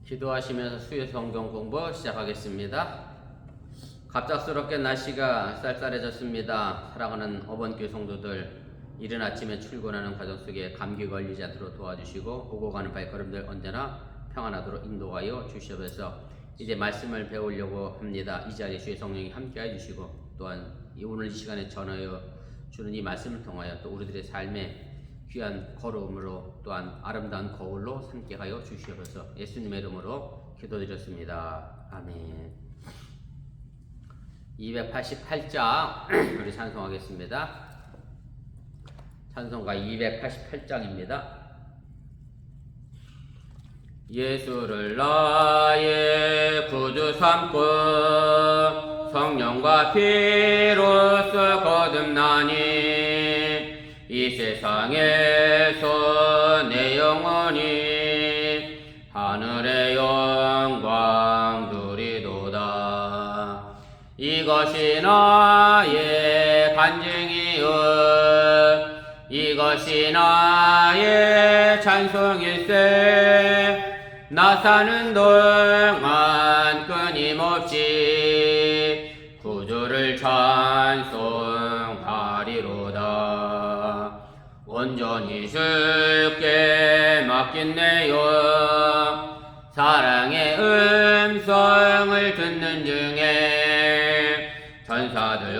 기도하시면서 수요 성경 공부 시작하겠습니다. 갑작스럽게 날씨가 쌀쌀해졌습니다. 사랑하는 어번교회 성도들, 이른 아침에 출근하는 과정 속에 감기 걸리지 않도록 도와주시고 오고 가는 발걸음들 언제나 평안하도록 인도하여 주시옵소서. 이제 말씀을 배우려고 합니다. 이 자리에 주의 성령이 함께해 주시고 또한 오늘 이 시간에 전하여 주는 이 말씀을 통하여 또 우리들의 삶에 귀한 걸음으로 또한 아름다운 거울로 삼게 하여 주시옵소서. 예수님의 이름으로 기도드렸습니다. 아멘. 288장 우리 찬송하겠습니다. 찬송가 288장입니다. 예수를 나의 구주 삼고 성령과 피로써 거듭나니 이 세상에서 내 영혼이 하늘의 영광 누리도다. 이것이 나의 간증이요 이것이 나의 찬송일세. 나 사는 동안 끊임없이 구주를 찬송하리로다. 온전히 주께 맡긴네요. 사랑의 음성을 듣는 중에 천사들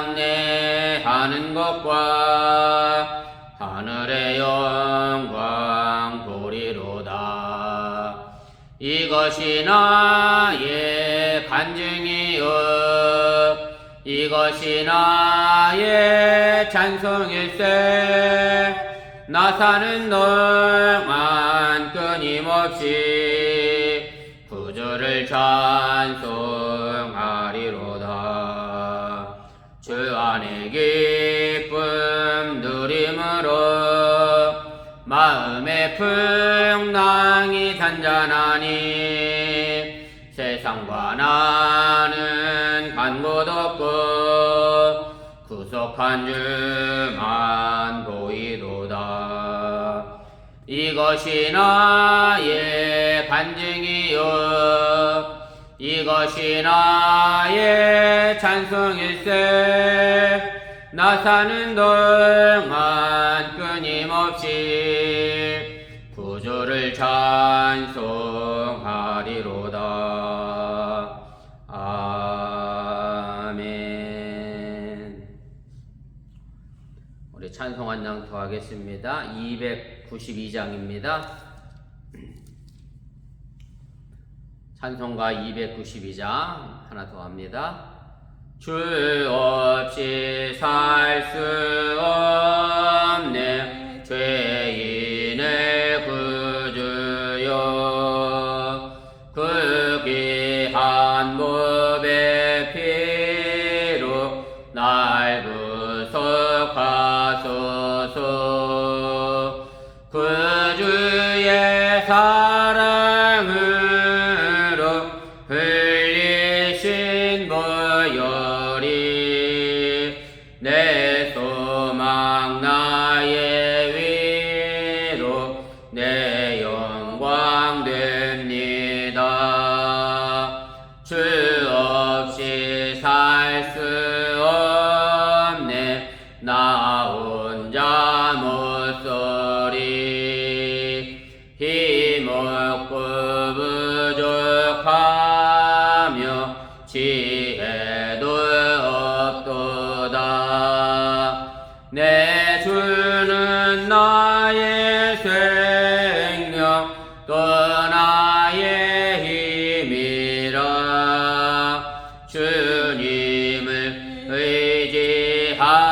왕래하는 것과 하늘의 영광 보리로다. 이것이 나의 간증이요 이것이 나의 찬송일세. 나 사는 동안 끊임없이 구주를 찬송하리로다. 주 안에 기쁨 누림으로 마음의 풍랑이 잔잔하니 세상과 나는 간 곳 없고 구속한 주만 보이도다. 이것이 나의 간증이요 이것이 나의 찬송일세. 나 사는 동안 끊임없이 구주를 찬송하리로다. 아멘. 우리 찬송 한 장 더 하겠습니다. 292장입니다. 찬송가 292장 하나 더 합니다. 주 없이 살 수 없네 죄인의 구주여. 그 귀한 몸의 피로 날 구속하소서. 구주의 사랑으로 흘리신 보혈이 내 소망 나의 위로 내 영광 됩니다. 주 없이 살 수 없네 나 혼자 못 서리. 힘없고 부족하며 지혜도 없도다. 내 주는 나의 생명 또 나의 힘이라. 주님을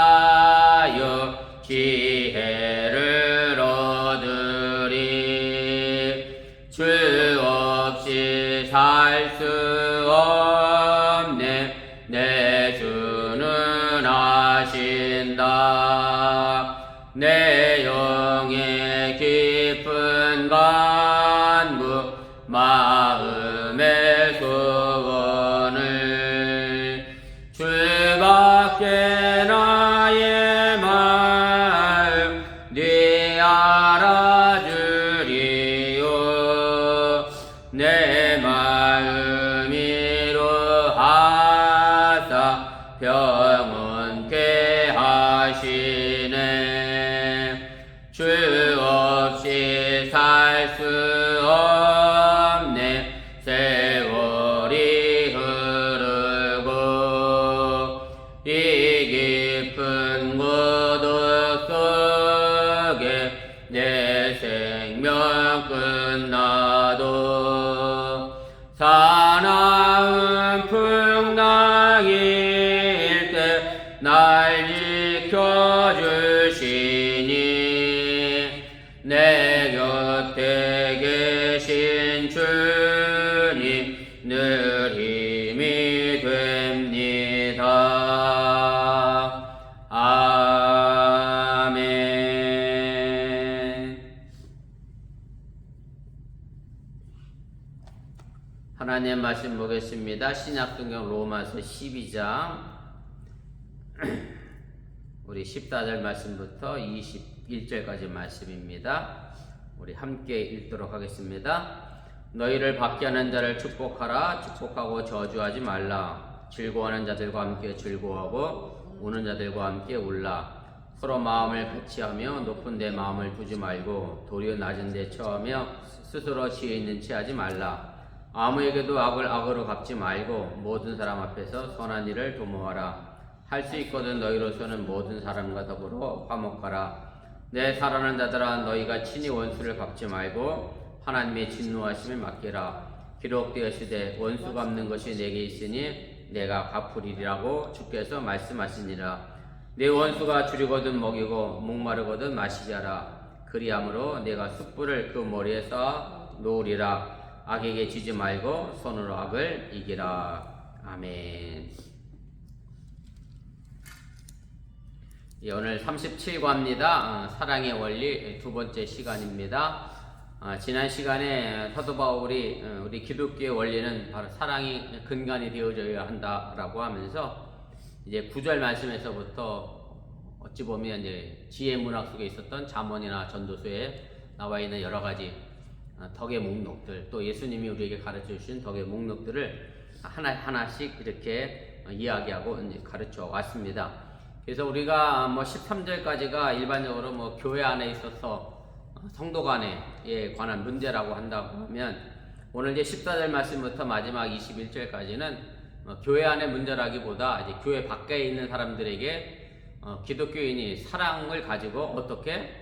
의지하여 지혜를 얻으리. 주 없이 살 수 없네 내 주는 아신다. 내 영의 깊은 간구 마음의 소원을 주밖에 나의 마음 네 알아주리요. 하시네. 주 없이 살 수 없네. 세월이 흐르고 이 깊은 고독 속에 내 생명 끝나도 사나운 풍랑일 때 날 지켜주시니 내 곁에 계신 주님 늘 힘이 됩니다. 아멘. 하나님의 말씀 보겠습니다. 신약성경 로마서 12장 우리 14절 말씀부터 21절까지 말씀입니다. 우리 함께 읽도록 하겠습니다. 너희를 받게 하는 자를 축복하라. 축복하고 저주하지 말라. 즐거워하는 자들과 함께 즐거워하고 우는 자들과 함께 울라. 서로 마음을 같이하며 높은 데 마음을 두지 말고 도리어 낮은 데 처하며 스스로 지혜 있는 채 하지 말라. 아무에게도 악을 악으로 갚지 말고 모든 사람 앞에서 선한 일을 도모하라. 할 수 있거든 너희로서는 모든 사람과 더불어 화목하라. 내 사랑하는 자들아 너희가 친히 원수를 갚지 말고 하나님의 진노하심에 맡기라. 기록되었으되 원수 갚는 것이 내게 있으니 내가 갚으리라고 주께서 말씀하시니라. 내 원수가 줄이거든 먹이고 목마르거든 마시게 하라. 그리함으로 내가 숯불을 그 머리에 쌓아 놓으리라. 악에게 지지 말고 손으로 악을 이기라. 아멘. 예, 오늘 37과입니다. 사랑의 원리 두 번째 시간입니다. 지난 시간에 사도 바울이 우리 기독교의 원리는 바로 사랑이 근간이 되어져야 한다라고 하면서 이제 9절 말씀에서부터 어찌 보면 이제 지혜 문학 속에 있었던 잠언이나 전도서에 나와 있는 여러 가지 덕의 목록들, 또 예수님이 우리에게 가르쳐 주신 덕의 목록들을 하나씩 이렇게 이야기하고 이제 가르쳐 왔습니다. 그래서 우리가 13절까지가 일반적으로 교회 안에 있어서 성도 간에 관한 문제라고 한다고 하면, 오늘 이제 14절 말씀부터 마지막 21절까지는 교회 안의 문제라기보다 이제 교회 밖에 있는 사람들에게 기독교인이 사랑을 가지고 어떻게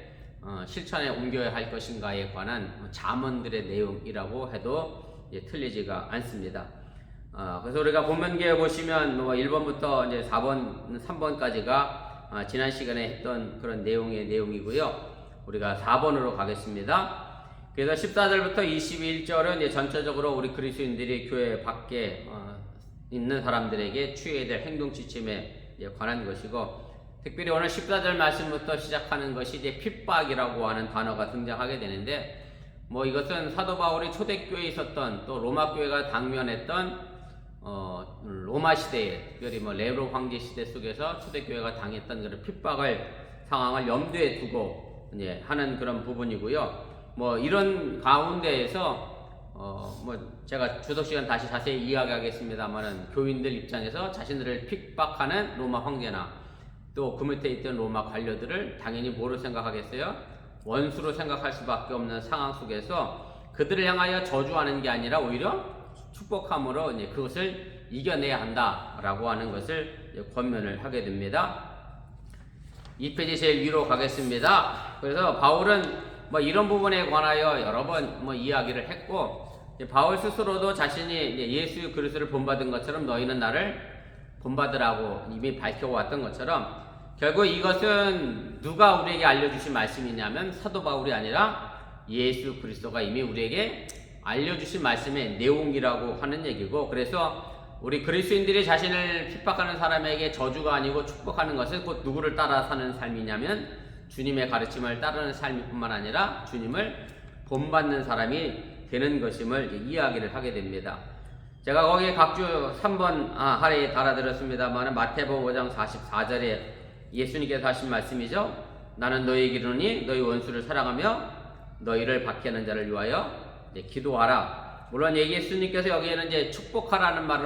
실천에 옮겨야 할 것인가에 관한 잠언들의 내용이라고 해도 틀리지가 않습니다. 그래서 우리가 본문기에 보시면 1번부터 이제 4번, 3번까지가 지난 시간에 했던 그런 내용이고요. 우리가 4번으로 가겠습니다. 그래서 14절부터 21절은 이제 전체적으로 우리 그리스도인들이 교회 밖에 있는 사람들에게 취해야 될 행동 지침에 관한 것이고, 특별히 오늘 14절 말씀부터 시작하는 것이 이제 핍박이라고 하는 단어가 등장하게 되는데, 이것은 사도 바울이 초대교회에 있었던, 또 로마 교회가 당면했던 로마 시대에, 특별히 네로 황제 시대 속에서 초대교회가 당했던 그런 핍박을 상황을 염두에 두고 이제 하는 그런 부분이고요. 이런 가운데에서 제가 주석 시간 다시 자세히 이야기하겠습니다만은, 교인들 입장에서 자신들을 핍박하는 로마 황제나 또 그 밑에 있던 로마 관료들을 당연히 뭐로 생각하겠어요? 원수로 생각할 수밖에 없는 상황 속에서 그들을 향하여 저주하는 게 아니라 오히려 축복함으로 이제 그것을 이겨내야 한다라고 하는 것을 권면을 하게 됩니다. 2페이지 제일 위로 가겠습니다. 그래서 바울은 이런 부분에 관하여 여러 번 이야기를 했고, 바울 스스로도 자신이 예수 그리스도를 본받은 것처럼 너희는 나를 본받으라고 이미 밝혀왔던 것처럼, 결국 이것은 누가 우리에게 알려주신 말씀이냐면 사도 바울이 아니라 예수 그리스도가 이미 우리에게 알려주신 말씀의 내용이라고 하는 얘기고, 그래서 우리 그리스도인들이 자신을 핍박하는 사람에게 저주가 아니고 축복하는 것은 곧 누구를 따라 사는 삶이냐면 주님의 가르침을 따르는 삶일 뿐만 아니라 주님을 본받는 사람이 되는 것임을 이야기를 하게 됩니다. 제가 거기에 각주 3번 하래에 달아드렸습니다만, 마태복음 5장 44절에 예수님께서 하신 말씀이죠. 나는 너희에게 이르노니 너희 원수를 사랑하며 너희를 받게 하는 자를 위하여 기도하라. 물론 예수님께서 여기에는 이제 축복하라는 말은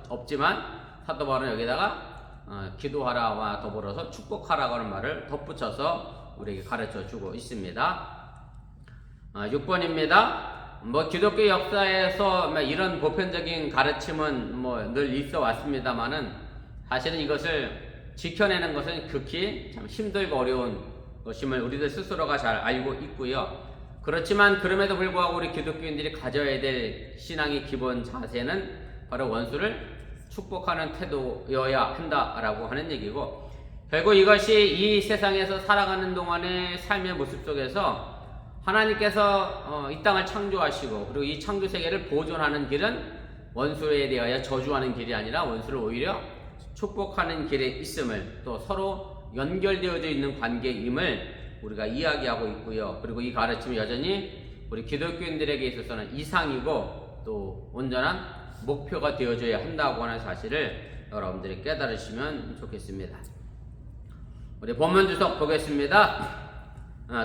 없지만 사도 바울은 여기다가 기도하라와 더불어서 축복하라고 하는 말을 덧붙여서 우리에게 가르쳐 주고 있습니다. 6번입니다. 기독교 역사에서 이런 보편적인 가르침은 늘 있어 왔습니다만은 사실은 이것을 지켜내는 것은 극히 참 힘들고 어려운 것임을 우리들 스스로가 잘 알고 있고요. 그렇지만 그럼에도 불구하고 우리 기독교인들이 가져야 될 신앙의 기본 자세는 바로 원수를 축복하는 태도여야 한다라고 하는 얘기고, 결국 이것이 이 세상에서 살아가는 동안의 삶의 모습 속에서 하나님께서 이 땅을 창조하시고 그리고 이 창조 세계를 보존하는 길은 원수에 대하여 저주하는 길이 아니라 원수를 오히려 축복하는 길에 있음을, 또 서로 연결되어져 있는 관계임을 우리가 이야기하고 있고요. 그리고 이 가르침이 여전히 우리 기독교인들에게 있어서는 이상이고 또 온전한 목표가 되어져야 한다고 하는 사실을 여러분들이 깨달으시면 좋겠습니다. 우리 본문 주석 보겠습니다.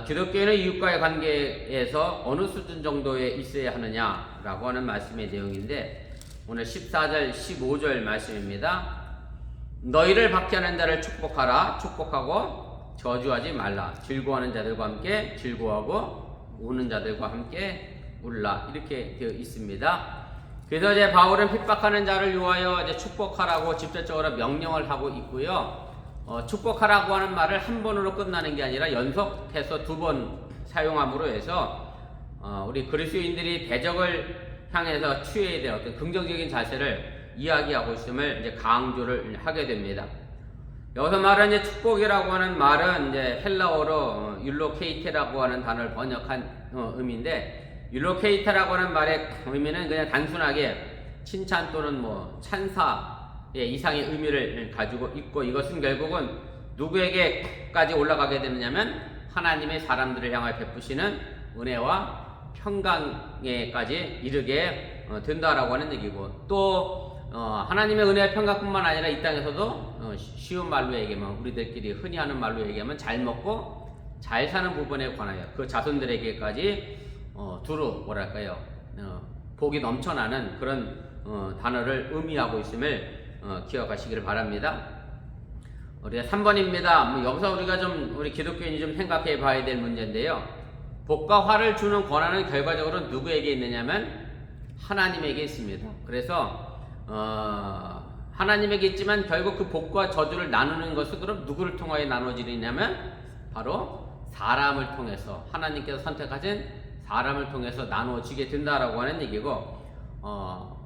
기독교인은 이웃과의 관계에서 어느 수준 정도에 있어야 하느냐라고 하는 말씀의 내용인데, 오늘 14절 15절 말씀입니다. 너희를 박해하는 자를 축복하라. 축복하고 저주하지 말라. 즐거워하는 자들과 함께 즐거워하고 우는 자들과 함께 울라. 이렇게 되어 있습니다. 그래서 이제 바울은 핍박하는 자를 위하여 이제 축복하라고 직접적으로 명령을 하고 있고요. 축복하라고 하는 말을 한 번으로 끝나는 게 아니라 연속해서 2번 사용함으로 해서 우리 그리스도인들이 대적을 향해서 취해야 될 어떤 긍정적인 자세를 이야기하고 있음을 이제 강조를 하게 됩니다. 여기서 말하는 이제 축복이라고 하는 말은 이제 헬라어로 율로케이테라고 하는 단어를 번역한 의미인데, 율로케이테라고 하는 말의 의미는 그냥 단순하게 칭찬 또는 찬사 이상의 의미를 가지고 있고, 이것은 결국은 누구에게까지 올라가게 되느냐면 하나님의 사람들을 향하여 베푸시는 은혜와 평강에까지 이르게 된다라고 하는 얘기고, 또 하나님의 은혜와 평강뿐만 아니라 이 땅에서도 쉬운 말로 얘기하면, 우리들끼리 흔히 하는 말로 얘기하면 잘 먹고 잘 사는 부분에 관하여 그 자손들에게까지 두루 복이 넘쳐나는 그런 단어를 의미하고 있음을 기억하시기를 바랍니다. 우리가 3번입니다. 여기서 우리가 우리 기독교인이 좀 생각해 봐야 될 문제인데요. 복과 화를 주는 권한은 결과적으로 누구에게 있느냐면 하나님에게 있습니다. 그래서 하나님에게 있지만 결국 그 복과 저주를 나누는 것은 그럼 누구를 통하여 나눠지느냐면 바로 사람을 통해서, 하나님께서 선택하신 사람을 통해서 나누어지게 된다라고 하는 얘기고,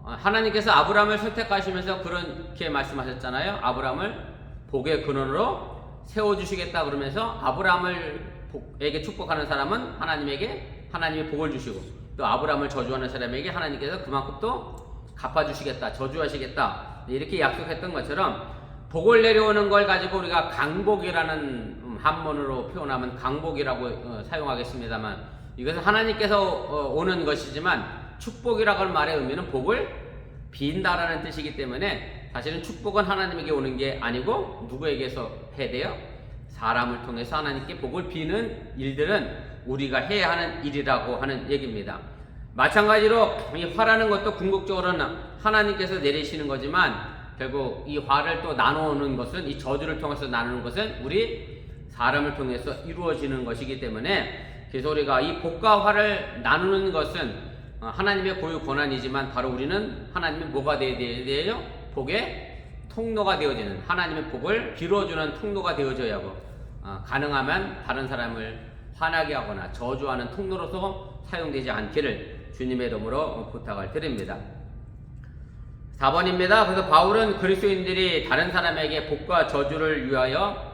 하나님께서 아브라함을 선택하시면서 그렇게 말씀하셨잖아요. 아브라함을 복의 근원으로 세워주시겠다 그러면서 아브라함에게 축복하는 사람은 하나님의 복을 주시고, 또 아브라함을 저주하는 사람에게 하나님께서 그만큼 또 갚아주시겠다, 저주하시겠다, 이렇게 약속했던 것처럼 복을 내려오는 걸 가지고 우리가 강복이라는 한문으로 표현하면 강복이라고 사용하겠습니다만, 이것은 하나님께서 오는 것이지만 축복이라고 하는 말의 의미는 복을 빈다라는 뜻이기 때문에 사실은 축복은 하나님에게 오는 게 아니고 누구에게서 해야 돼요? 사람을 통해서 하나님께 복을 비는 일들은 우리가 해야 하는 일이라고 하는 얘기입니다. 마찬가지로 이 화라는 것도 궁극적으로는 하나님께서 내리시는 거지만, 결국 이 화를 또 나누는 것은, 이 저주를 통해서 나누는 것은 우리 사람을 통해서 이루어지는 것이기 때문에, 그래서 우리가 이 복과 화를 나누는 것은 하나님의 고유 권한이지만 바로 우리는 하나님의 뭐가 되어야 돼요? 복의 통로가 되어지는, 하나님의 복을 빌어주는 통로가 되어져야 하고, 가능하면 다른 사람을 화나게 하거나 저주하는 통로로서 사용되지 않기를 주님의 이름으로 부탁을 드립니다. 4번입니다. 그래서 바울은 그리스도인들이 다른 사람에게 복과 저주를 위하여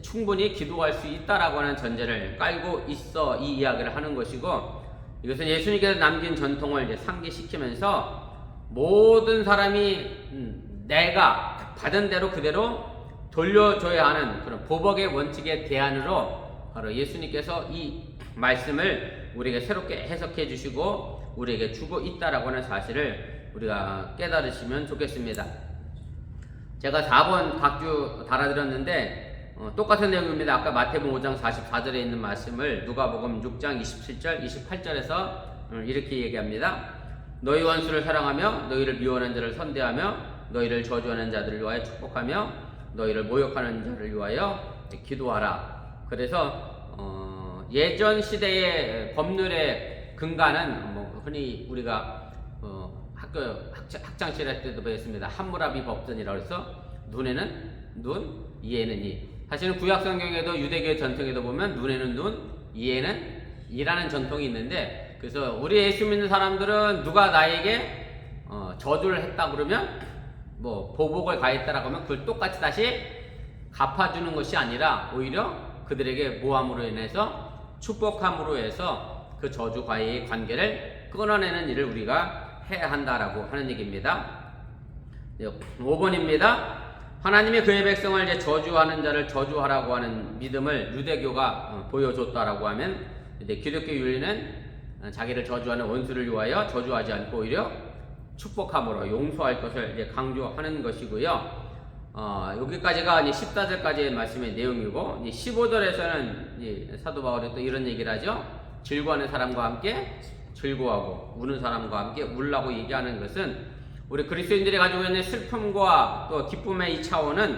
충분히 기도할 수 있다라고 하는 전제를 깔고 있어 이 이야기를 하는 것이고, 이것은 예수님께서 남긴 전통을 이제 상기시키면서 모든 사람이 내가 받은 대로 그대로 돌려줘야 하는 그런 보복의 원칙의 대안으로 바로 예수님께서 이 말씀을 우리에게 새롭게 해석해 주시고 우리에게 주고 있다라고 하는 사실을 우리가 깨달으시면 좋겠습니다. 제가 4번 각주 달아드렸는데 똑같은 내용입니다. 아까 마태복음 5장 44절에 있는 말씀을 누가복음 6장 27절, 28절에서 이렇게 얘기합니다. 너희 원수를 사랑하며 너희를 미워하는 자를 선대하며 너희를 저주하는 자들을 위하여 축복하며 너희를 모욕하는 자를 위하여 기도하라. 그래서 예전 시대의 법률의 근간은 뭐 흔히 우리가 학창 시절 때도 배웠습니다. 함무라비 법전이라고 해서 눈에는 눈, 이에는 이. 사실은 구약 성경에도 유대교의 전통에도 보면 눈에는 눈, 이에는 이라는 전통이 있는데, 그래서 우리 예수 믿는 사람들은 누가 나에게 저주를 했다 그러면 뭐 보복을 가했다라고 하면 그걸 똑같이 다시 갚아주는 것이 아니라 오히려 그들에게 모함으로 인해서 축복함으로 해서 그 저주과의 관계를 끊어내는 일을 우리가 해야 한다라고 하는 얘기입니다. 5번입니다. 하나님이 그의 백성을 이제 저주하는 자를 저주하라고 하는 믿음을 유대교가 보여줬다라고 하면, 이제 기독교 윤리는 자기를 저주하는 원수를 위하여 저주하지 않고 오히려 축복함으로 용서할 것을 이제 강조하는 것이고요. 여기까지가 이제 14절까지의 말씀의 내용이고, 이제 15절에서는 이제 사도 바울이 또 이런 얘기를 하죠. 즐거워하는 사람과 함께 즐거워하고 우는 사람과 함께 울라고 얘기하는 것은, 우리 그리스도인들이 가지고 있는 슬픔과 또 기쁨의 이 차원은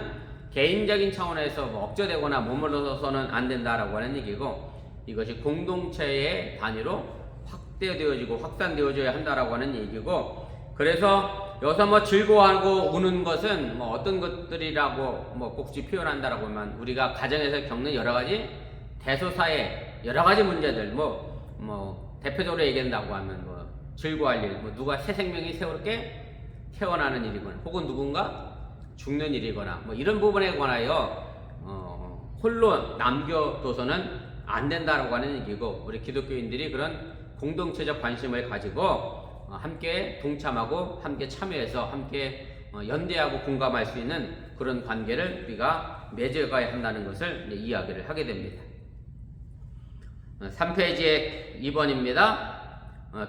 개인적인 차원에서 뭐 억제되거나 머물러서는 안 된다라고 하는 얘기고, 이것이 공동체의 단위로 확대되어지고 확산되어져야 한다라고 하는 얘기고, 그래서 여기서 뭐 즐거워하고 우는 것은 뭐 어떤 것들이라고 뭐 꼭지 표현한다라고 하면, 우리가 가정에서 겪는 여러 가지 대소사의 여러 가지 문제들, 뭐 대표적으로 얘기한다고 하면 뭐 즐거워할 일, 뭐 누가 새 생명이 새롭게 태어나는 일이거나, 혹은 누군가 죽는 일이거나, 뭐 이런 부분에 관하여 홀로 남겨둬서는 안 된다라고 하는 얘기고, 우리 기독교인들이 그런 공동체적 관심을 가지고 함께 동참하고 함께 참여해서 함께 연대하고 공감할 수 있는 그런 관계를 우리가 맺어가야 한다는 것을 이야기를 하게 됩니다. 3페이지의 2번입니다.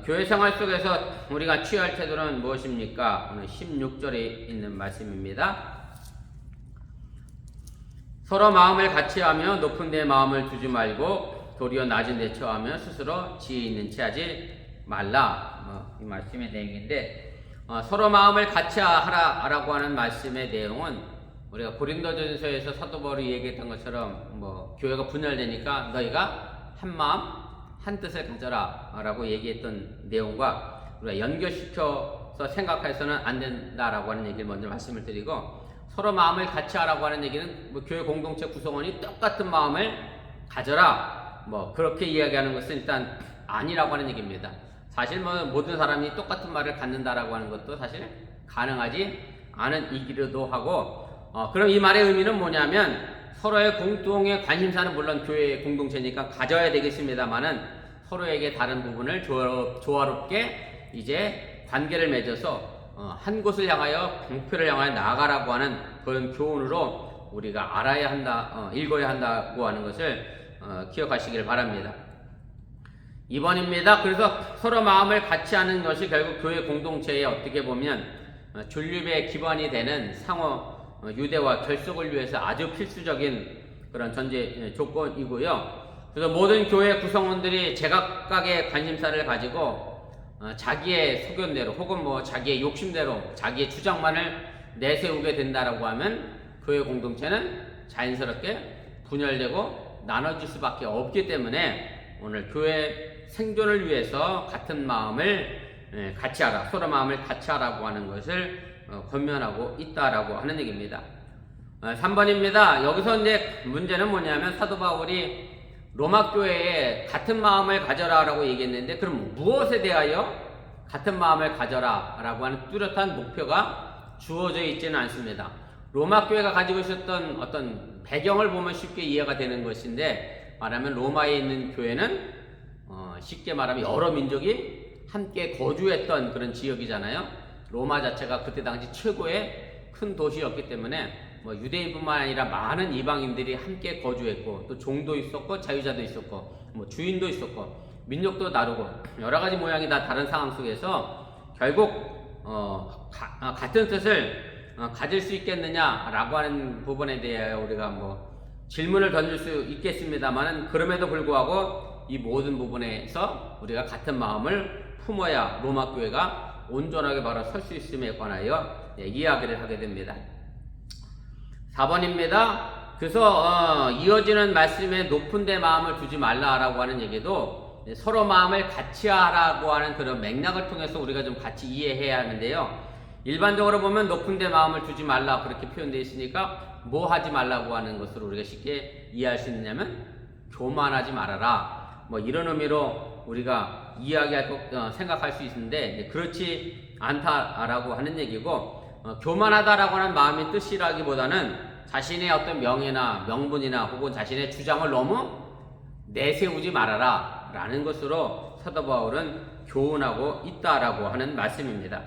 교회 생활 속에서 우리가 취할 태도는 무엇입니까? 오늘 16절에 있는 말씀입니다. 서로 마음을 같이 하며 높은 데 마음을 두지 말고 도리어 낮은 데 처하며 스스로 지혜 있는 채 하지 말라. 이 말씀의 내용인데, 서로 마음을 같이 하라라고 하는 말씀의 내용은, 우리가 고린도전서에서 사도 바울이 얘기했던 것처럼 뭐 교회가 분열되니까 너희가 한 마음 한 뜻을 가져라 라고 얘기했던 내용과 우리가 연결시켜서 생각해서는 안 된다라고 하는 얘기를 먼저 말씀을 드리고, 서로 마음을 같이 하라고 하는 얘기는 뭐 교회 공동체 구성원이 똑같은 마음을 가져라, 뭐 그렇게 이야기하는 것은 일단 아니라고 하는 얘기입니다. 사실 뭐 모든 사람이 똑같은 말을 갖는다라고 하는 것도 사실 가능하지 않은 이기도 하고, 그럼 이 말의 의미는 뭐냐면, 서로의 공동의 관심사는 물론 교회 공동체니까 가져야 되겠습니다만은, 서로에게 다른 부분을 조화롭게 이제 관계를 맺어서 한 곳을 향하여 목표를 향하여 나아가라고 하는 그런 교훈으로 우리가 알아야 한다, 읽어야 한다고 하는 것을 기억하시길 바랍니다. 2번입니다. 그래서 서로 마음을 같이 하는 것이 결국 교회 공동체에 어떻게 보면 존립의 기반이 되는 상호 유대와 결속을 위해서 아주 필수적인 그런 전제 조건이고요. 그래서 모든 교회 구성원들이 제각각의 관심사를 가지고 자기의 소견대로 혹은 뭐 자기의 욕심대로 자기의 주장만을 내세우게 된다라고 하면 교회 공동체는 자연스럽게 분열되고 나눠질 수밖에 없기 때문에, 오늘 교회 생존을 위해서 같은 마음을 같이 하라, 서로 마음을 같이 하라고 하는 것을 권면하고 있다라고 하는 얘기입니다. 3번입니다. 여기서 이제 문제는 뭐냐면, 사도 바울이 로마 교회에 같은 마음을 가져라라고 얘기했는데, 그럼 무엇에 대하여 같은 마음을 가져라라고 하는 뚜렷한 목표가 주어져 있지는 않습니다. 로마 교회가 가지고 있었던 어떤 배경을 보면 쉽게 이해가 되는 것인데, 말하면 로마에 있는 교회는 쉽게 말하면 여러 민족이 함께 거주했던 그런 지역이잖아요. 로마 자체가 그때 당시 최고의 큰 도시였기 때문에 뭐 유대인뿐만 아니라 많은 이방인들이 함께 거주했고, 또 종도 있었고 자유자도 있었고 뭐 주인도 있었고 민족도 다르고 여러 가지 모양이 다 다른 상황 속에서 결국 같은 뜻을 가질 수 있겠느냐라고 하는 부분에 대해 우리가 뭐 질문을 던질 수 있겠습니다만은, 그럼에도 불구하고 이 모든 부분에서 우리가 같은 마음을 품어야 로마 교회가 온전하게 바로 설 수 있음에 관하여 이야기를 하게 됩니다. 4번입니다. 그래서 이어지는 말씀에 높은 데 마음을 두지 말라라고 하는 얘기도 서로 마음을 같이 하라고 하는 그런 맥락을 통해서 우리가 좀 같이 이해해야 하는데요. 일반적으로 보면 높은 데 마음을 두지 말라 그렇게 표현되어 있으니까 뭐 하지 말라고 하는 것으로 우리가 쉽게 이해할 수 있느냐면 교만하지 말아라 뭐 이런 의미로 우리가 생각할 수 있는데 그렇지 않다라고 하는 얘기고, 교만하다라고 하는 마음의 뜻이라기보다는 자신의 어떤 명예나 명분이나 혹은 자신의 주장을 너무 내세우지 말아라 라는 것으로 사도 바울은 교훈하고 있다라고 하는 말씀입니다.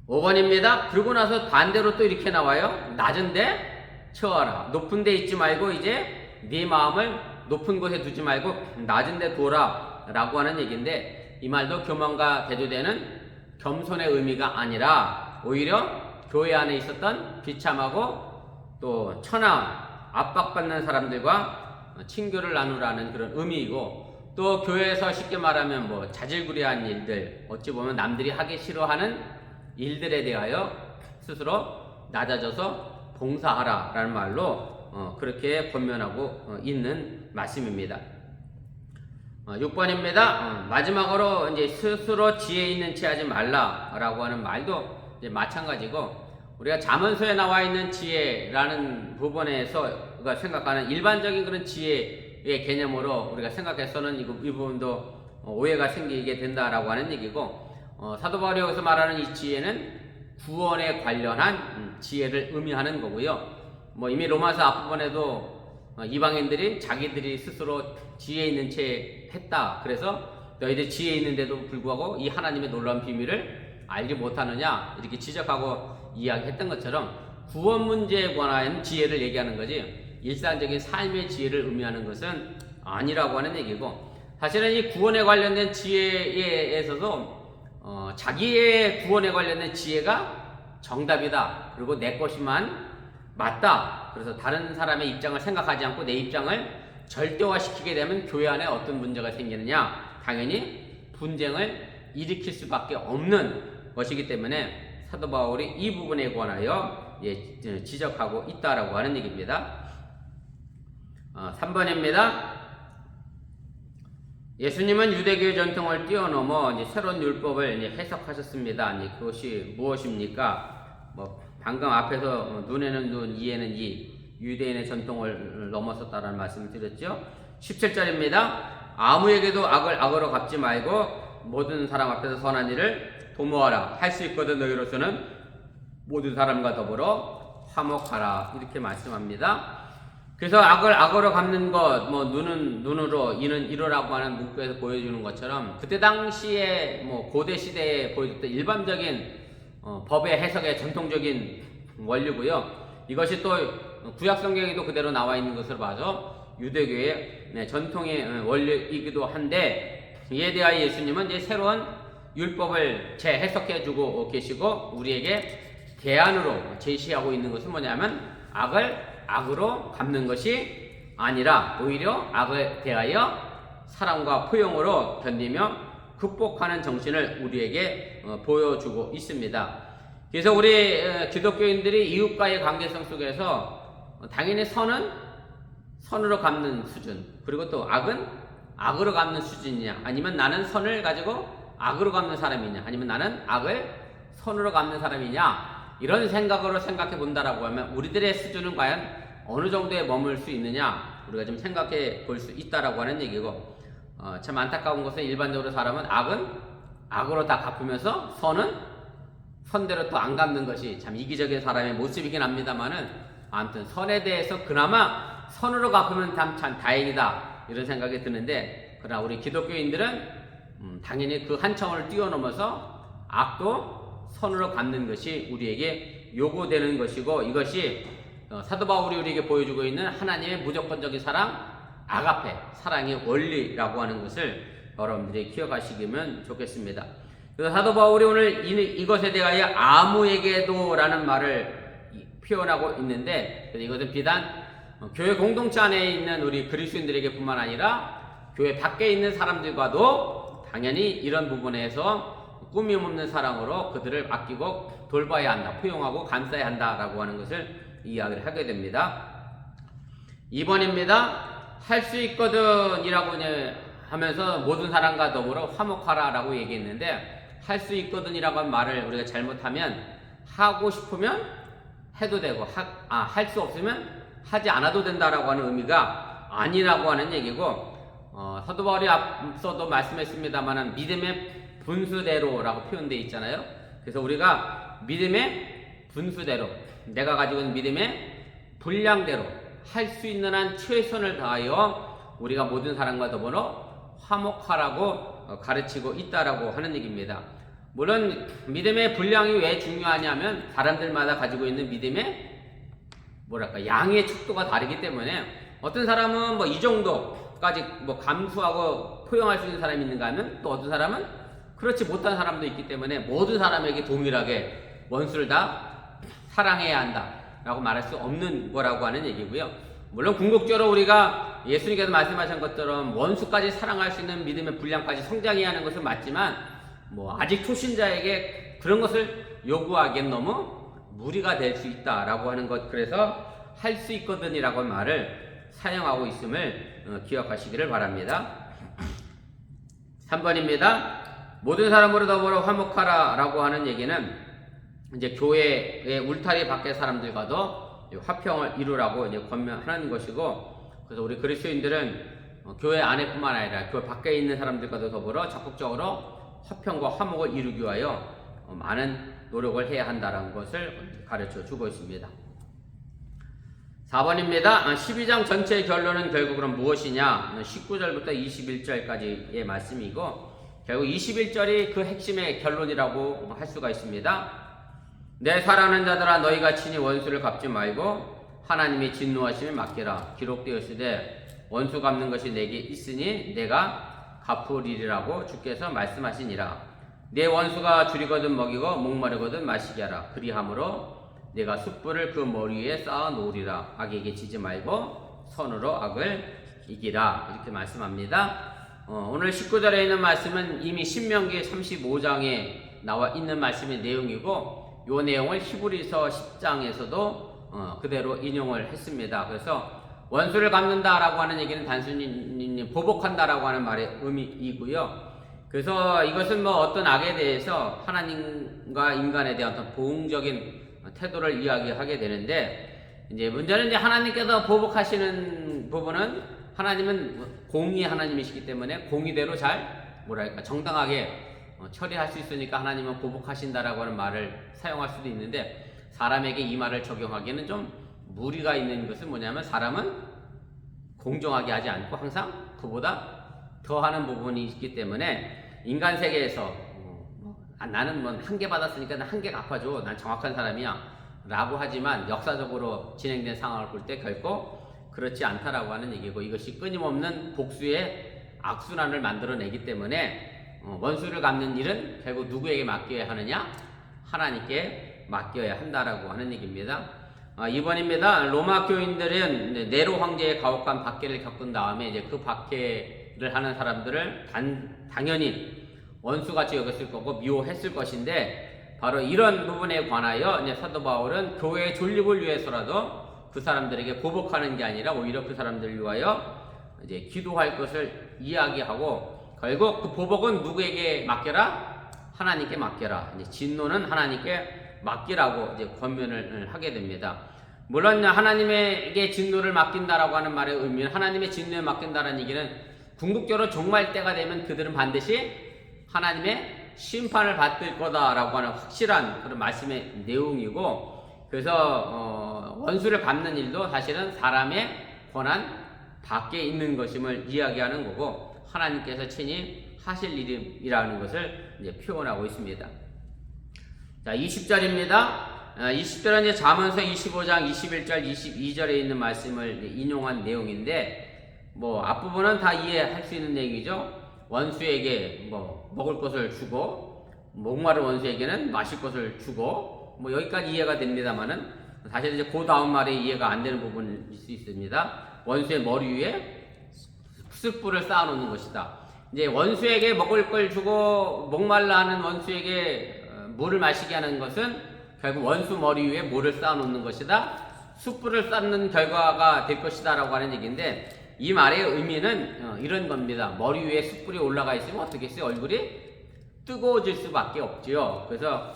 5번입니다. 그러고 나서 반대로 또 이렇게 나와요. 낮은 데 처하라. 높은 데 있지 말고 이제 네 마음을 높은 곳에 두지 말고 낮은 데 둬라 라고 하는 얘기인데, 이 말도 교만과 대조되는 겸손의 의미가 아니라 오히려 교회 안에 있었던 비참하고 또 천황, 압박받는 사람들과 친교를 나누라는 그런 의미이고, 또 교회에서 쉽게 말하면 뭐 자질구레한 일들, 어찌 보면 남들이 하기 싫어하는 일들에 대하여 스스로 낮아져서 봉사하라 라는 말로 그렇게 권면하고 있는 말씀입니다. 6번입니다. 마지막으로 이제 스스로 지혜 있는 채 하지 말라라고 하는 말도 이제 마찬가지고, 우리가 잠언서에 나와 있는 지혜라는 부분에서 우리가 생각하는 일반적인 그런 지혜의 개념으로 우리가 생각해서는 이 부분도 오해가 생기게 된다라고 하는 얘기고, 사도 바울이 여기서 말하는 이 지혜는 구원에 관련한 지혜를 의미하는 거고요. 뭐 이미 로마서 앞부분에도 이방인들이 자기들이 스스로 지혜 있는 채 했다. 그래서 너희들 지혜 있는데도 불구하고 이 하나님의 놀라운 비밀을 알지 못하느냐 이렇게 지적하고 이야기했던 것처럼 구원 문제에 관한 지혜를 얘기하는 거지 일상적인 삶의 지혜를 의미하는 것은 아니라고 하는 얘기고, 사실은 이 구원에 관련된 지혜에 있어서 자기의 구원에 관련된 지혜가 정답이다. 그리고 내 것이만 맞다. 그래서 다른 사람의 입장을 생각하지 않고 내 입장을 절대화시키게 되면 교회 안에 어떤 문제가 생기느냐? 당연히 분쟁을 일으킬 수밖에 없는 것이기 때문에 사도 바울이 이 부분에 관하여 지적하고 있다라고 하는 얘기입니다. 3번입니다. 예수님은 유대교의 전통을 뛰어넘어 이제 새로운 율법을 이제 해석하셨습니다. 이제 그것이 무엇입니까? 뭐 방금 앞에서 눈에는 눈, 이에는 이, 유대인의 전통을 넘어섰다라는 말씀을 드렸죠. 17절입니다. 아무에게도 악을 악으로 갚지 말고 모든 사람 앞에서 선한 일을 도모하라. 할 수 있거든 너희로서는 모든 사람과 더불어 화목하라. 이렇게 말씀합니다. 그래서 악을 악으로 갚는 것, 뭐 눈은 눈으로, 이는 이로라고 하는 문구에서 보여주는 것처럼 그때 당시에 뭐 고대 시대에 보여줬던 일반적인 법의 해석의 전통적인 원리고요. 이것이 또 구약 성경에도 그대로 나와 있는 것을 봐서 유대교의 전통의 원리이기도 한데, 이에 대하여 예수님은 이제 새로운 율법을 재해석해주고 계시고 우리에게 대안으로 제시하고 있는 것은 뭐냐면 악을 악으로 갚는 것이 아니라 오히려 악을 대하여 사랑과 포용으로 견디며 극복하는 정신을 우리에게 보여주고 있습니다. 그래서 우리 기독교인들이 이웃과의 관계성 속에서 당연히 선은 선으로 갚는 수준, 그리고 또 악은 악으로 갚는 수준이냐, 아니면 나는 선을 가지고 악으로 갚는 사람이냐, 아니면 나는 악을 선으로 갚는 사람이냐, 이런 생각으로 생각해 본다라고 하면 우리들의 수준은 과연 어느 정도에 머물 수 있느냐 우리가 좀 생각해 볼 수 있다라고 하는 얘기고, 참 안타까운 것은 일반적으로 사람은 악은 악으로 다 갚으면서 선은 선대로 또 안 갚는 것이 참 이기적인 사람의 모습이긴 합니다만은, 아무튼 선에 대해서 그나마 선으로 갚으면 참 다행이다 이런 생각이 드는데, 그러나 우리 기독교인들은 당연히 그 한 차원을 뛰어넘어서 악도 선으로 갚는 것이 우리에게 요구되는 것이고, 이것이 사도 바울이 우리에게 보여주고 있는 하나님의 무조건적인 사랑, 아가페, 사랑의 원리라고 하는 것을 여러분들이 기억하시면 좋겠습니다. 그래서 사도 바울이 오늘 이것에 대하여 아무에게도 라는 말을 표현하고 있는데, 이것은 비단 교회 공동체 안에 있는 우리 그리스도인들에게 뿐만 아니라 교회 밖에 있는 사람들과도 당연히 이런 부분에서 꾸밈 없는 사랑으로 그들을 아끼고 돌봐야 한다, 포용하고 감싸야 한다라고 하는 것을 이야기를 하게 됩니다. 2번입니다. 할 수 있거든 이라고 하면서 모든 사람과 더불어 화목하라 라고 얘기했는데, 할 수 있거든 이라고 한 말을 우리가 잘못하면 하고 싶으면 해도 되고 할 수 없으면 하지 않아도 된다라고 하는 의미가 아니라고 하는 얘기고, 사도 바울이 앞서도 말씀했습니다만 믿음의 분수대로라고 표현되어 있잖아요. 그래서 우리가 믿음의 분수대로, 내가 가지고 있는 믿음의 분량대로 할 수 있는 한 최선을 다하여 우리가 모든 사람과 더불어 화목하라고 가르치고 있다라고 하는 얘기입니다. 물론 믿음의 분량이 왜 중요하냐면 사람들마다 가지고 있는 믿음의 양의 축도가 다르기 때문에, 어떤 사람은 이 정도까지 감수하고 포용할 수 있는 사람이 있는가 하면, 또 어떤 사람은 그렇지 못한 사람도 있기 때문에 모든 사람에게 동일하게 원수를 다 사랑해야 한다라고 말할 수 없는 거라고 하는 얘기고요. 물론 궁극적으로 우리가 예수님께서 말씀하신 것처럼 원수까지 사랑할 수 있는 믿음의 분량까지 성장해야 하는 것은 맞지만, 아직 초신자에게 그런 것을 요구하기엔 너무 무리가 될 수 있다라고 하는 것, 그래서 할 수 있거든이라고 하는 말을 사용하고 있음을 기억하시기를 바랍니다. 3번입니다. 모든 사람으로 더불어 화목하라 라고 하는 얘기는 이제 교회의 울타리 밖의 사람들과도 화평을 이루라고 이제 권면하는 것이고, 그래서 우리 그리스도인들은 교회 안에뿐만 아니라 교회 밖에 있는 사람들과도 더불어 적극적으로 화평과 화목을 이루기 위하여 많은 노력을 해야 한다는 것을 가르쳐 주고 있습니다. 4번입니다. 12장 전체의 결론은 결국 그럼 무엇이냐? 19절부터 21절까지의 말씀이고, 결국 21절이 그 핵심의 결론이라고 할 수가 있습니다. 내 사랑하는 자들아, 너희가 친히 원수를 갚지 말고 하나님이 진노하심을 맡기라. 기록되었으되 원수 갚는 것이 내게 있으니 내가 갚으리라고 주께서 말씀하시니라. 내 원수가 줄이거든 먹이고 목마르거든 마시게 하라. 그리함으로 내가 숯불을 그 머리 위에 쌓아 놓으리라. 악에게 지지 말고 선으로 악을 이기라. 이렇게 말씀합니다. 오늘 19절에 있는 말씀은 이미 신명기 35장에 나와 있는 말씀의 내용이고, 이 내용을 히브리서 10장에서도 그대로 인용을 했습니다. 그래서 원수를 갚는다라고 하는 얘기는 단순히 보복한다라고 하는 말의 의미이고요. 그래서 이것은 어떤 악에 대해서 하나님과 인간에 대한 어떤 보응적인 태도를 이야기하게 되는데, 이제 문제는 이제 하나님께서 보복하시는 부분은, 하나님은 공의의 하나님이시기 때문에 공의대로 잘 정당하게 처리할 수 있으니까 하나님은 보복하신다라고 하는 말을 사용할 수도 있는데, 사람에게 이 말을 적용하기에는 좀 무리가 있는 것은 뭐냐면, 사람은 공정하게 하지 않고 항상 그보다 더 하는 부분이 있기 때문에, 인간 세계에서 나는 한 개 받았으니까 난 한 개 갚아줘, 난 정확한 사람이야 라고 하지만, 역사적으로 진행된 상황을 볼 때 결코 그렇지 않다라고 하는 얘기고, 이것이 끊임없는 복수의 악순환을 만들어내기 때문에 원수를 갚는 일은 결국 누구에게 맡겨야 하느냐? 하나님께 맡겨야 한다라고 하는 얘기입니다. 2번입니다. 로마 교인들은 네로 황제의 가혹한 박해를 겪은 다음에 이제 그 박해를 하는 사람들을 당연히 원수같이 여겼을 거고 미워했을 것인데, 바로 이런 부분에 관하여 이제 사도 바울은 교회의 존립을 위해서라도 그 사람들에게 보복하는 게 아니라 오히려 그 사람들을 위하여 이제 기도할 것을 이야기하고, 결국 그 보복은 누구에게 맡겨라? 하나님께 맡겨라. 이제 진노는 하나님께 맡기라고 이제 권면을 하게 됩니다. 물론 하나님에게 진노를 맡긴다라고 하는 말의 의미는, 하나님의 진노에 맡긴다는 얘기는 궁극적으로 종말 때가 되면 그들은 반드시 하나님의 심판을 받을 거다라고 하는 확실한 그런 말씀의 내용이고, 그래서 원수를 갚는 일도 사실은 사람의 권한 밖에 있는 것임을 이야기하는 거고, 하나님께서 친히 하실 일이라는 것을 이제 표현하고 있습니다. 자, 20절입니다. 20절은 이제 잠언서 25장 21절 22절에 있는 말씀을 인용한 내용인데, 앞부분은 다 이해할 수 있는 얘기죠. 원수에게 먹을 것을 주고, 목마른 원수에게는 마실 것을 주고, 여기까지 이해가 됩니다만은, 사실 이제 그 다음 말이 이해가 안 되는 부분일 수 있습니다. 원수의 머리 위에 숯불을 쌓아놓는 것이다. 이제 원수에게 먹을 걸 주고 목말라 하는 원수에게 물을 마시게 하는 것은 결국 원수 머리 위에 물을 쌓아놓는 것이다. 숯불을 쌓는 결과가 될 것이다라고 하는 얘기인데, 이 말의 의미는 이런 겁니다. 머리 위에 숯불이 올라가 있으면 어떻게 했어요? 얼굴이 뜨거워질 수밖에 없지요. 그래서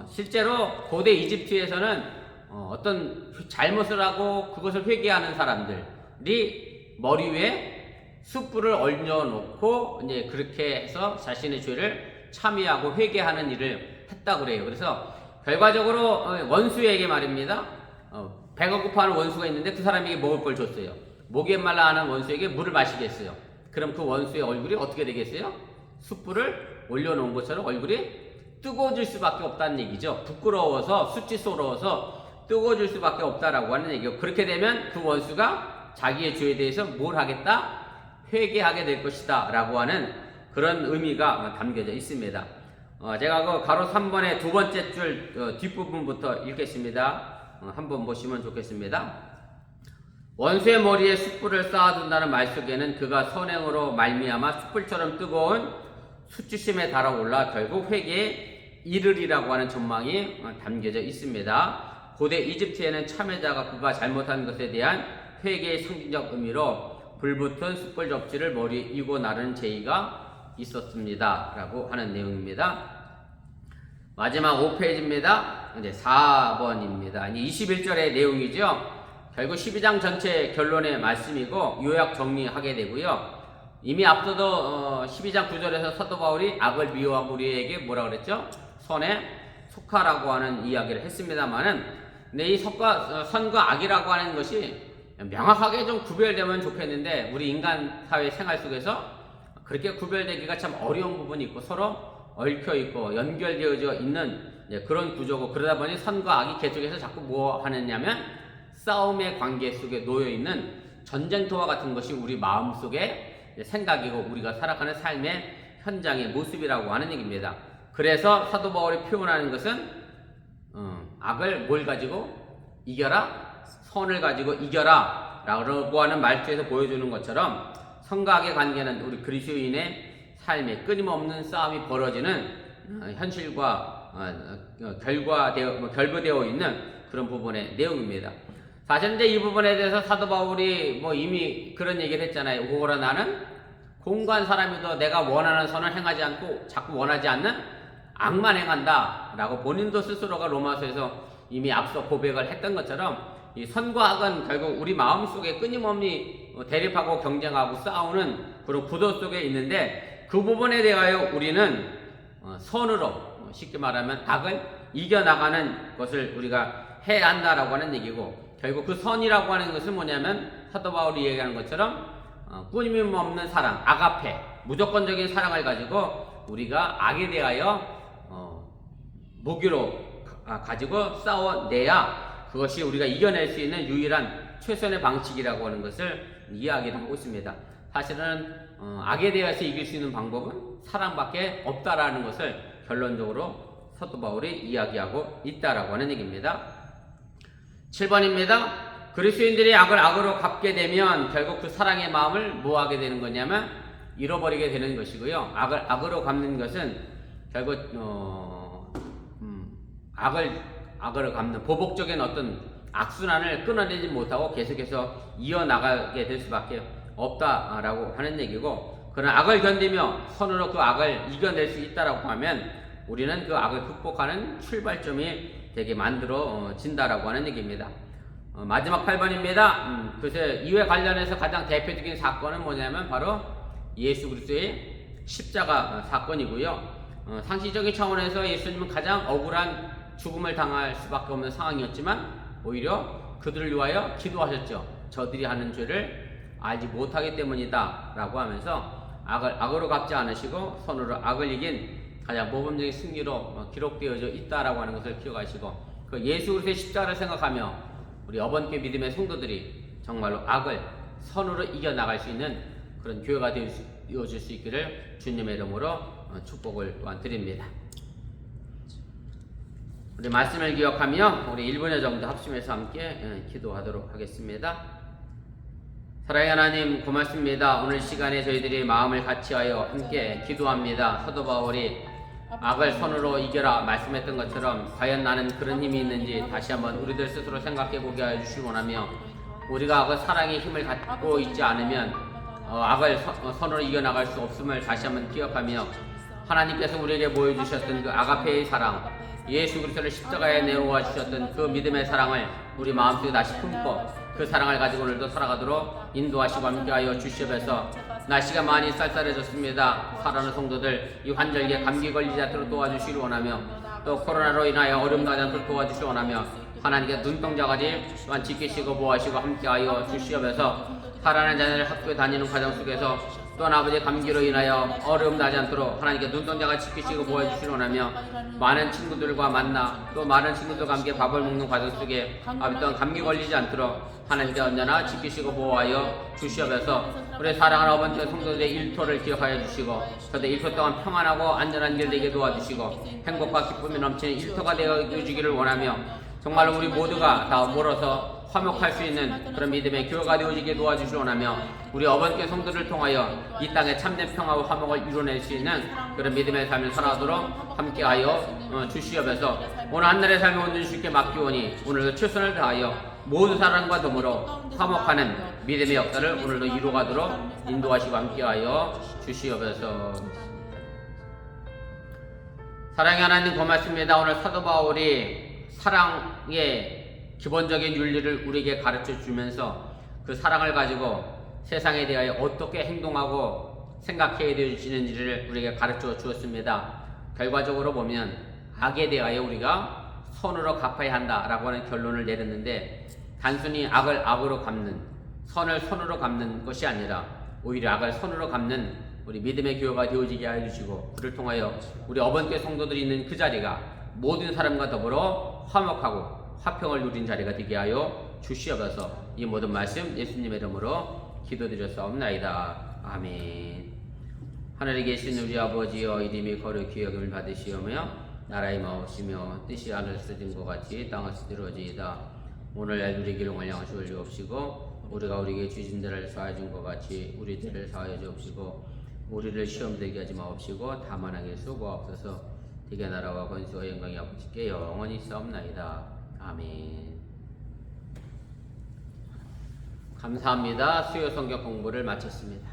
실제로 고대 이집트에서는 어떤 잘못을 하고 그것을 회개하는 사람들이 머리 위에 숯불을 얹어놓고 이제 그렇게 해서 자신의 죄를 참여하고 회개하는 일을 했다고 그래요. 그래서 결과적으로 원수에게 말입니다. 배가 고파하는 원수가 있는데 그 사람에게 먹을 걸 줬어요. 목이 말라 하는 원수에게 물을 마시게 했어요. 그럼 그 원수의 얼굴이 어떻게 되겠어요? 숯불을 올려놓은 것처럼 얼굴이 뜨거워질 수밖에 없다는 얘기죠. 부끄러워서 수치스러워서 뜨거워질 수밖에 없다라고 하는 얘기고, 그렇게 되면 그 원수가 자기의 죄에 대해서 뭘 하겠다? 회개하게 될 것이다 라고 하는 그런 의미가 담겨져 있습니다. 제가 그 가로 3번의 두 번째 줄 뒷부분부터 읽겠습니다. 한번 보시면 좋겠습니다. 원수의 머리에 숯불을 쌓아둔다는 말 속에는 그가 선행으로 말미암아 숯불처럼 뜨거운 수치심에 달아올라 결국 회개에 이르리라고 하는 전망이 담겨져 있습니다. 고대 이집트에는 참여자가 그가 잘못한 것에 대한 회개의 상징적 의미로 불붙은 숯불 접시를 머리에 이고 나르는 제의가 있었습니다 라고 하는 내용입니다. 마지막 5페이지입니다. 이제 4번입니다. 21절의 내용이죠. 결국 12장 전체 결론의 말씀이고 요약 정리하게 되고요. 이미 앞서도 12장 9절에서 사도 바울이 악을 미워하고 우리에게 뭐라 그랬죠? 선에 속하라고 하는 이야기를 했습니다만은, 근데 이 선과 악이라고 하는 것이 명확하게 좀 구별되면 좋겠는데, 우리 인간 사회 생활 속에서 그렇게 구별되기가 참 어려운 부분이 있고 서로 얽혀 있고 연결되어져 있는 그런 구조고, 그러다 보니 선과 악이 계속해서 자꾸 뭐 하느냐면 싸움의 관계 속에 놓여있는 전쟁터와 같은 것이 우리 마음속에 생각이고 우리가 살아가는 삶의 현장의 모습이라고 하는 얘기입니다. 그래서 사도 바울이 표현하는 것은 악을 뭘 가지고 이겨라, 선을 가지고 이겨라 라고 하는 말투에서 보여주는 것처럼 선과 악의 관계는 우리 그리스도인의 삶에 끊임없는 싸움이 벌어지는 현실과 결부되어 있는 그런 부분의 내용입니다. 사실 이제 이 부분에 대해서 사도 바울이 이미 그런 얘기를 했잖아요. 오호라 나는 공고한 사람이도 내가 원하는 선을 행하지 않고 자꾸 원하지 않는 악만 행한다 라고 본인도 스스로가 로마서에서 이미 앞서 고백을 했던 것처럼, 이 선과 악은 결국 우리 마음속에 끊임없이 대립하고 경쟁하고 싸우는 그런 구도 속에 있는데, 그 부분에 대하여 우리는 선으로, 쉽게 말하면 악을 이겨나가는 것을 우리가 해야 한다라고 하는 얘기고, 결국 그 선이라고 하는 것은 뭐냐면 사도 바울이 얘기하는 것처럼 끊임없는 사랑, 아가페, 무조건적인 사랑을 가지고 우리가 악에 대하여 무기로 가지고 싸워내야 그것이 우리가 이겨낼 수 있는 유일한 최선의 방식이라고 하는 것을 이야기를 하고 있습니다. 사실은 악에 대해서 이길 수 있는 방법은 사랑밖에 없다라는 것을 결론적으로 사도 바울이 이야기하고 있다라고 하는 얘기입니다. 7번입니다. 그리스도인들이 악을 악으로 갚게 되면 결국 그 사랑의 마음을 뭐 하게 되는 거냐면 잃어버리게 되는 것이고요. 악을 악으로 갚는 것은 결국 악을 갚는 보복적인 어떤 악순환을 끊어내지 못하고 계속해서 이어나가게 될 수밖에 없다라고 하는 얘기고, 그러나 악을 견디며 선으로 그 악을 이겨낼 수 있다라고 하면 우리는 그 악을 극복하는 출발점이 되게 만들어진다라고 하는 얘기입니다. 마지막 8번입니다. 그래서 이와 관련해서 가장 대표적인 사건은 뭐냐면 바로 예수 그리스도의 십자가 사건이고요. 상시적인 차원에서 예수님은 가장 억울한 죽음을 당할 수밖에 없는 상황이었지만 오히려 그들을 위하여 기도하셨죠. 저들이 하는 죄를 알지 못하기 때문이다 라고 하면서 악을 악으로 갚지 않으시고 선으로 악을 이긴 가장 모범적인 승리로 기록되어져 있다라고 하는 것을 기억하시고, 그 예수 그리스도의 십자가를 생각하며 우리 어번교회 믿음의 성도들이 정말로 악을 선으로 이겨나갈 수 있는 그런 교회가 되어줄 수 있기를 주님의 이름으로 축복을 또한 드립니다. 우리 말씀을 기억하며 우리 1분여 정도 합심해서 함께 기도하도록 하겠습니다. 사랑의 하나님, 고맙습니다. 오늘 시간에 저희들이 마음을 같이하여 함께 기도합니다. 사도 바울이 악을 손으로 이겨라 말씀했던 것처럼 과연 나는 그런 힘이 있는지 다시 한번 우리들 스스로 생각해 보게 하여 주시기 원하며, 우리가 그 사랑의 힘을 갖고 있지 않으면 악을 손으로 이겨나갈 수 없음을 다시 한번 기억하며, 하나님께서 우리에게 보여주셨던 그 아가페의 사랑, 예수 그리스도를 십자가에 내놓아 주셨던 그 믿음의 사랑을 우리 마음속에 다시 품고 그 사랑을 가지고 오늘도 살아가도록 인도하시고 함께하여 주시옵소서. 날씨가 많이 쌀쌀해졌습니다. 사랑하는 성도들, 이 환절기에 감기 걸리지 않도록 도와주시길 원하며, 또 코로나로 인하여 어려움 나지 않도록 도와주시기 원하며, 하나님께 눈동자까지 또한 지키시고 보호하시고 함께하여 주시옵소서. 사랑하는 자녀들 학교에 다니는 과정 속에서 또한 아버지의 감기로 인하여 어려움 나지 않도록 하나님께 눈동자가 지키시고 보호해 주시기 원하며, 많은 친구들과 만나 또 많은 친구들과 함께 밥을 먹는 과정 속에 아버지 또한 감기 걸리지 않도록 하나님께 언제나 지키시고 보호하여 주시옵소서. 우리 사랑하는 어머니 성도들의 일터를 기억하여 주시고, 저도 일터 동안 평안하고 안전한 길 되게 도와주시고 행복과 기쁨이 넘치는 일터가 되어 주기를 원하며, 정말로 우리 모두가 다 멀어서 화목할 수 있는 그런 믿음의 교회가 되어지게 도와주시기 원하며, 우리 어버이께 성도를 통하여 이 땅에 참된 평화와 화목을 이뤄낼 수 있는 그런 믿음의 삶을 살아가도록 함께하여 주시옵소서. 오늘 한날의 삶을 온전히 주께 맡기오니 오늘도 최선을 다하여 모든 사람과 더불어 화목하는 믿음의 역사를 오늘도 이루어가도록 인도하시고 함께하여 주시옵소서. 사랑의 하나님 고맙습니다. 오늘 사도 바울이 사랑의 기본적인 윤리를 우리에게 가르쳐 주면서 그 사랑을 가지고 세상에 대하여 어떻게 행동하고 생각해야 되는지를 우리에게 가르쳐 주었습니다. 결과적으로 보면 악에 대하여 우리가 선으로 갚아야 한다라고 하는 결론을 내렸는데, 단순히 악을 악으로 갚는, 선을 선으로 갚는 것이 아니라 오히려 악을 선으로 갚는 우리 믿음의 교회가 되어지게 해주시고, 그를 통하여 우리 어번교회 성도들이 있는 그 자리가 모든 사람과 더불어 화목하고 화평을 누린 자리가 되게 하여 주시옵소서. 이 모든 말씀 예수님의 이름으로 기도드렸사옵나이다. 아멘. 하늘에 계신 우리 아버지여, 이름이 거룩히 여김을 받으시오며 나라의 마옵시며 뜻이 하늘에서 된 것 같이 땅에서 이루어지이다. 오늘 날 우리 길을 원량하시고 주옵시고, 우리가 우리에게 주신 대를 사하여 준 것 같이 우리들을 사하여 주옵시고, 우리를 시험 되게 하지 마옵시고 다만 하게 수고하옵소서. 되게 나라와 권세와 영광이 아버지께 영원히 있사옵나이다. 아멘. 감사합니다. 수요 성경 공부를 마쳤습니다.